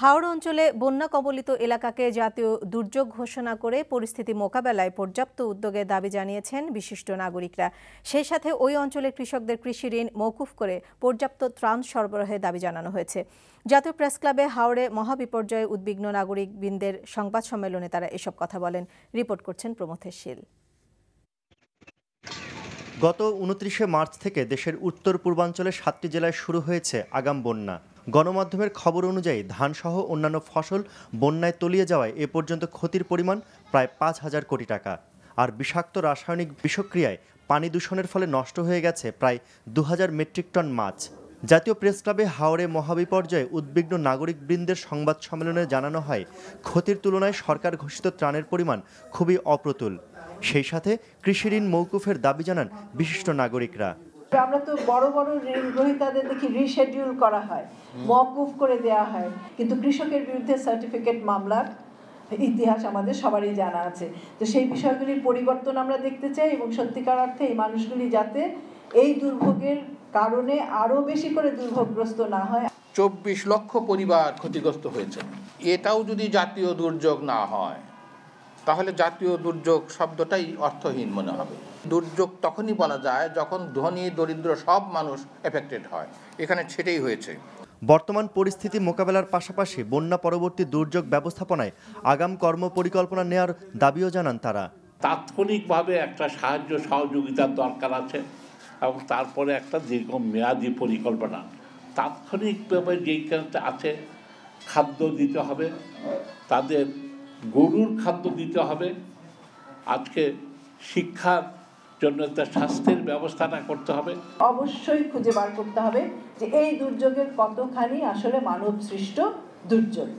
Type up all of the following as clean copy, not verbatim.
হাওড় অঞ্চলে বন্যা কবলিত এলাকাকে জাতীয় দুর্যোগ ঘোষণা করে পরিস্থিতি মোকাবেলায় পর্যাপ্ত উদ্যোগের দাবি জানিয়েছেন বিশিষ্ট নাগরিকরা। সেই সাথে ওই অঞ্চলের কৃষকদের কৃষি ঋণ মওকুফ করে পর্যাপ্ত ত্রাণ সরবরাহের দাবি জানানো হয়েছে। জাতীয় প্রেস ক্লাবে হাওড়ে মহাবিপর্যয়ে উদ্বিগ্ন নাগরিকবৃন্দের সংবাদ সম্মেলনে তারা এসব কথা বলেন। রিপোর্ট করছেন প্রমথেশ শীল। গত ২৯শে মার্চ থেকে দেশের উত্তর পূর্বাঞ্চলে ৭টি জেলায় শুরু হয়েছে আগাম বন্যা। গণমাধ্যমের খবর অনুযায়ী ধানসহ অন্যান্য ফসল বন্যায় তলিয়ে যাওয়ায় এ পর্যন্ত ক্ষতির পরিমাণ প্রায় ৫,০০০ কোটি টাকা। আর বিষাক্ত রাসায়নিক বিষক্রিয়ায় পানি দূষণের ফলে নষ্ট হয়ে গেছে প্রায় ২,০০০ মেট্রিক টন মাছ। জাতীয় প্রেস ক্লাবে হাওড়ে মহাবিপর্যয়ে উদ্বিগ্ন নাগরিকবৃন্দের সংবাদ সম্মেলনে জানানো হয়, ক্ষতির তুলনায় সরকার ঘোষিত ত্রাণের পরিমাণ খুবই অপ্রতুল। সেই সাথে কৃষি ঋণ মওকুফের দাবি জানান বিশিষ্ট নাগরিকরা। আমরা তো বড় বড় ঋণ গ্রহীতাদের দেখি রিশেডিউল করা হয়, মওকুফ করে দেওয়া হয়, কিন্তু কৃষকের বিরুদ্ধে সার্টিফিকেট মামলার ইতিহাস আমাদের সবারই জানা আছে। তো সেই বিষয়গুলির পরিবর্তন আমরা দেখতে চাই এবং সত্যিকার অর্থে এই মানুষগুলি যাতে এই দুর্ভোগের কারণে আরো বেশি করে দুর্ভোগগ্রস্ত না হয়। ২৪ লক্ষ পরিবার ক্ষতিগ্রস্ত হয়েছে। এটাও যদি জাতীয় দুর্যোগ না হয় তাহলে জাতীয় দুর্যোগ শব্দটাই অর্থহীন মনে হবে। দুর্যোগ তখনই বলা যায় যখন ধনী দরিদ্র সব মানুষ এফেক্টেড হয়। এখানে সেটাই হয়েছে। বর্তমান পরিস্থিতি মোকাবেলার পাশাপাশি বন্যা পরবর্তী দুর্যোগ ব্যবস্থাপনায় আগাম কর্মপরিকল্পনা নেওয়ার দাবিও জানান তারা। তাৎক্ষণিকভাবে একটা সাহায্য সহযোগিতার দরকার আছে এবং তারপরে একটা দীর্ঘমেয়াদী পরিকল্পনা। তাৎক্ষণিকভাবে যেই কাজটা আছে, খাদ্য দিতে হবে, তাদের গরুর খাদ্য দিতে হবে, আজকে শিক্ষার জন্য একটা স্বাস্থ্যের ব্যবস্থাটা করতে হবে। অবশ্যই খুঁজে বার করতে হবে যে এই দুর্যোগের কতখানি আসলে মানব সৃষ্ট দুর্যোগ,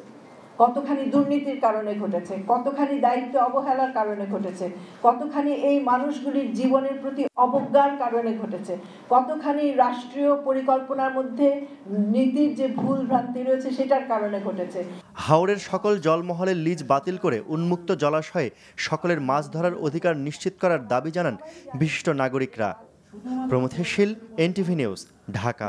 কতখানি দুর্নীতির কারণে ঘটেছে, কতখানি দায়িত্ব অবহেলার কারণে ঘটেছে, কতখানি এই মানুষগুলির জীবনের প্রতি অবজ্ঞার কারণে ঘটেছে, কতখানি রাষ্ট্রীয় পরিকল্পনার মধ্যে নীতির যে ভুল ভ্রান্তি রয়েছে সেটার কারণে ঘটেছে। হাওড়ের সকল জলমহলের লিজ বাতিল করে উন্মুক্ত জলাশয়ে সকলের মাছ ধরার অধিকার নিশ্চিত করার দাবি জানান বিশিষ্ট নাগরিকরা। প্রমথেশ শীল, NTV নিউজ, ঢাকা।